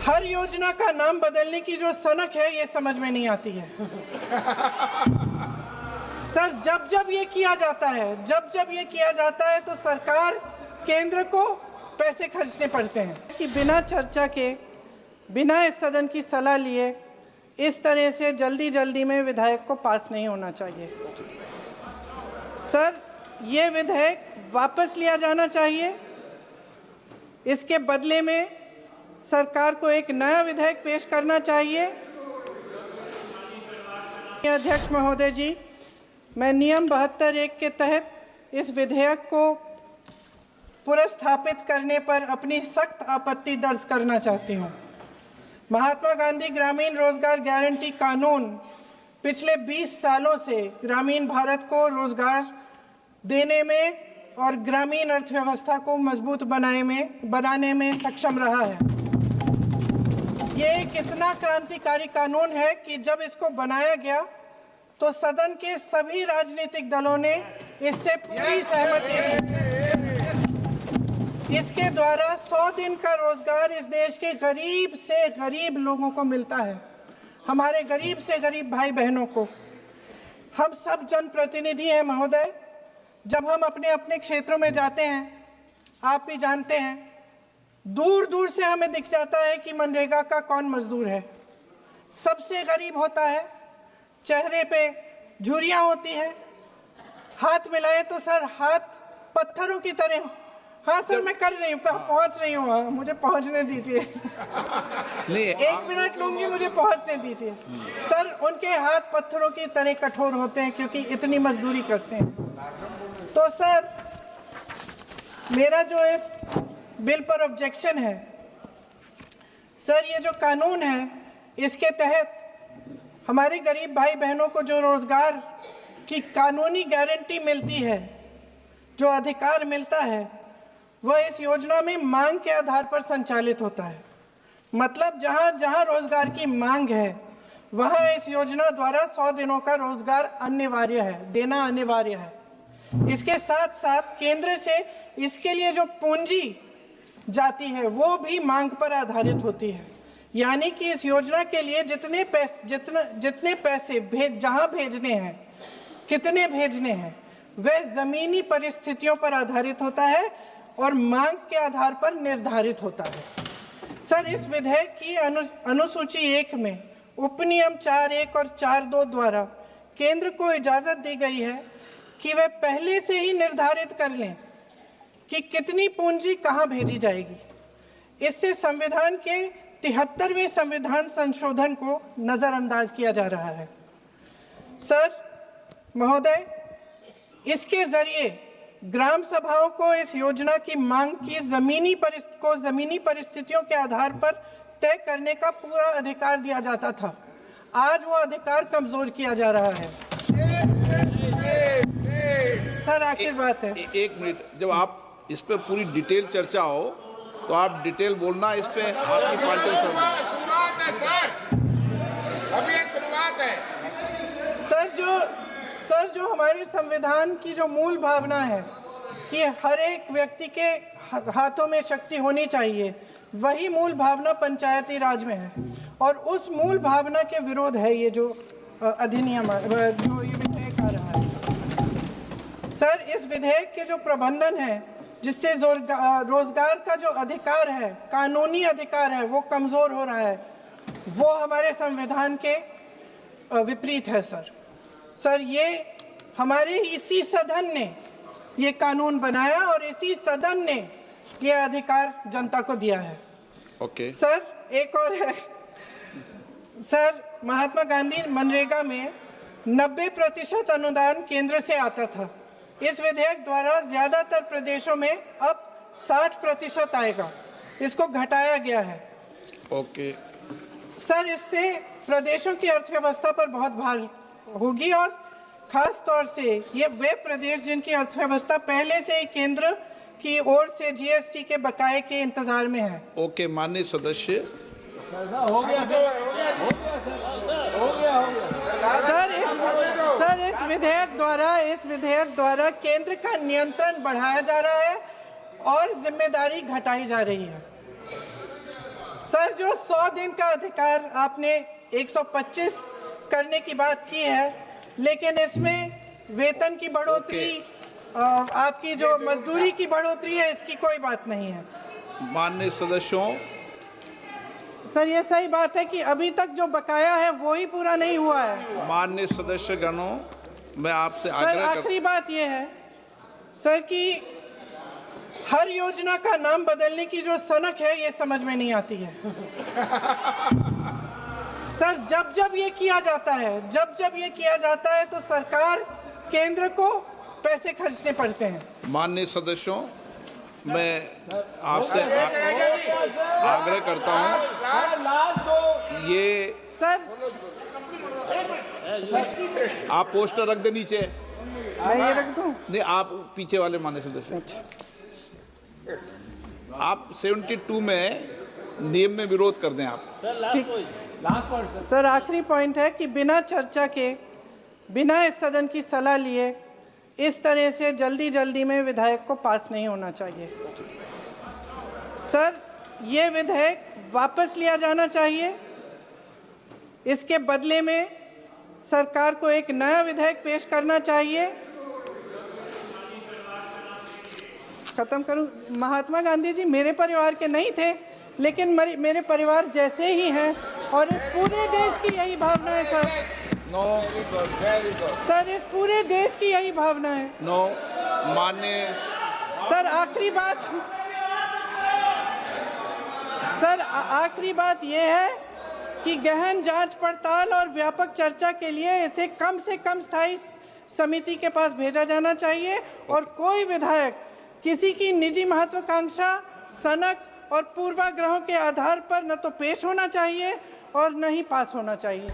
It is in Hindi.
हर योजना का नाम बदलने की जो सनक है ये समझ में नहीं आती है। सर जब जब ये किया जाता है तो सरकार केंद्र को पैसे खर्चने पड़ते हैं कि बिना चर्चा के, बिना इस सदन की सलाह लिए इस तरह से जल्दी में विधेयक को पास नहीं होना चाहिए। सर ये विधेयक वापस लिया जाना चाहिए। इसके बदले में सरकार को एक नया विधेयक पेश करना चाहिए। अध्यक्ष महोदय जी, मैं नियम 72(1) के तहत इस विधेयक को पुनर्स्थापित करने पर अपनी सख्त आपत्ति दर्ज करना चाहती हूँ। महात्मा गांधी ग्रामीण रोजगार गारंटी कानून पिछले 20 सालों से ग्रामीण भारत को रोजगार देने में और ग्रामीण अर्थव्यवस्था को मजबूत बनाने में सक्षम रहा है। ये एक इतना क्रांतिकारी कानून है कि जब इसको बनाया गया तो सदन के सभी राजनीतिक दलों ने इससे पूरी सहमति दी। इसके द्वारा 100 दिन का रोजगार इस देश के गरीब से गरीब लोगों को मिलता है, हमारे गरीब से गरीब भाई बहनों को। हम सब जनप्रतिनिधि हैं महोदय, जब हम अपने अपने क्षेत्रों में जाते हैं, आप भी जानते हैं, दूर दूर से हमें दिख जाता है कि मनरेगा का कौन मजदूर है। सबसे गरीब होता है, चेहरे पे झुर्रियां होती है, हाथ मिलाए तो सर हाथ पत्थरों की तरह। हाँ सर मैं कर रही हूँ, पहुँच रही हूँ, मुझे पहुँचने दीजिए। नहीं 1 मिनट लूंगी, मुझे पहुँचने दीजिए। सर उनके हाथ पत्थरों की तरह कठोर होते हैं क्योंकि इतनी मजदूरी करते हैं। तो सर मेरा जो इस बिल पर ऑब्जेक्शन है, सर ये जो कानून है इसके तहत हमारे गरीब भाई बहनों को जो रोजगार की कानूनी गारंटी मिलती है, जो अधिकार मिलता है, वह इस योजना में मांग के आधार पर संचालित होता है। मतलब जहां जहां रोजगार की मांग है वहां इस योजना द्वारा 100 दिनों का रोजगार अनिवार्य है, देना अनिवार्य है। इसके साथ साथ केंद्र से इसके लिए जो पूंजी जाती है वो भी मांग पर आधारित होती है। यानी कि इस योजना के लिए जितने पैसे जहां भेजने हैं, कितने भेजने हैं, वह जमीनी परिस्थितियों पर आधारित होता है और मांग के आधार पर निर्धारित होता है। सर इस विधेयक की अनुसूची 1 में उपनियम 4(1) और 4(2) द्वारा केंद्र को इजाजत दी गई है कि वे पहले से ही निर्धारित कर लें कि कितनी पूंजी कहां भेजी जाएगी। इससे संविधान के 73वें संविधान संशोधन को नजरअंदाज किया जा रहा है। सर महोदय, इसके जरिए ग्राम सभाओं को इस योजना की मांग की जमीनी परिस्थितियों के आधार पर तय करने का पूरा अधिकार दिया जाता था। आज वो अधिकार कमजोर किया जा रहा है। सर आखिर बात है, 1 मिनट, जब आप इस पे पूरी डिटेल चर्चा हो तो आप डिटेल बोलना। इस पे आपकी पार्टी शुरुआत है सर, अभी शुरुआत है। सर जो हमारे संविधान की जो मूल भावना है कि हर एक व्यक्ति के हाथों में शक्ति होनी चाहिए, वही मूल भावना पंचायती राज में है और उस मूल भावना के विरोध है ये जो अधिनियम जो ये विधेयक आ रहा है। सर इस विधेयक के जो प्रबंधन है, जिससे रोजगार का जो अधिकार है, कानूनी अधिकार है, वो कमजोर हो रहा है, वो हमारे संविधान के विपरीत है। सर ये हमारे इसी सदन ने ये कानून बनाया और इसी सदन ने ये अधिकार जनता को दिया है। ओके। सर एक और है सर, महात्मा गांधी मनरेगा में 90% अनुदान केंद्र से आता था। इस विधेयक द्वारा ज्यादातर प्रदेशों में अब 60% आएगा, इसको घटाया गया है। ओके। सर इससे प्रदेशों की अर्थव्यवस्था पर बहुत भार होगी और खास तौर से ये वे प्रदेश जिनकी अर्थव्यवस्था पहले से ही केंद्र की ओर से जीएसटी के बकाये के इंतजार में है। ओके माननीय सदस्य, हो गया सर इस विधेयक द्वारा केंद्र का नियंत्रण बढ़ाया जा रहा है और जिम्मेदारी घटाई जा रही है। सर, जो 100 दिन का अधिकार आपने 125 करने की बात की है, लेकिन इसमें वेतन की बढ़ोतरी, आपकी जो मजदूरी की बढ़ोतरी है, इसकी कोई बात नहीं है। माननीय सदस्यों, सर, ये सही बात है कि अभी तक जो बकाया है वो ही पूरा नहीं हुआ है। माननीय सदस्यगणों, मैं आपसे सर, आग्रह कर आखिरी बात ये है सर कि हर योजना का नाम बदलने की जो सनक है, ये समझ में नहीं आती है। सर, जब जब ये किया जाता है तो सरकार, केंद्र को पैसे खर्चने पड़ते हैं। माननीय सदस्यों, मैं आपसे आग्रह करता हूं, ये सर, आप पोस्टर रख दे नीचे। मैं ये रख दूं? नहीं, आप पीछे वाले माननीय सदस्य, आप 72 में नियम में विरोध कर दें आप। ठीक। सर, आखिरी पॉइंट है कि बिना चर्चा के, बिना इस सदन की सलाह लिए इस तरह से जल्दी में विधेयक को पास नहीं होना चाहिए। सर, ये विधेयक वापस लिया जाना चाहिए। इसके बदले में सरकार को एक नया विधेयक पेश करना चाहिए। खत्म करूं? महात्मा गांधी जी मेरे परिवार के नहीं थे, लेकिन मेरे परिवार जैसे ही हैं, और इस पूरे देश की यही भावना है सर। नो, सर, इस पूरे देश की यही भावना है। नो, माननीय सर, आखिरी बात यह है कि गहन जांच पड़ताल और व्यापक चर्चा के लिए इसे कम से कम स्थायी समिति के पास भेजा जाना चाहिए, और कोई विधायक किसी की निजी महत्वाकांक्षा, सनक और पूर्वाग्रहों के आधार पर न तो पेश होना चाहिए और न ही पास होना चाहिए।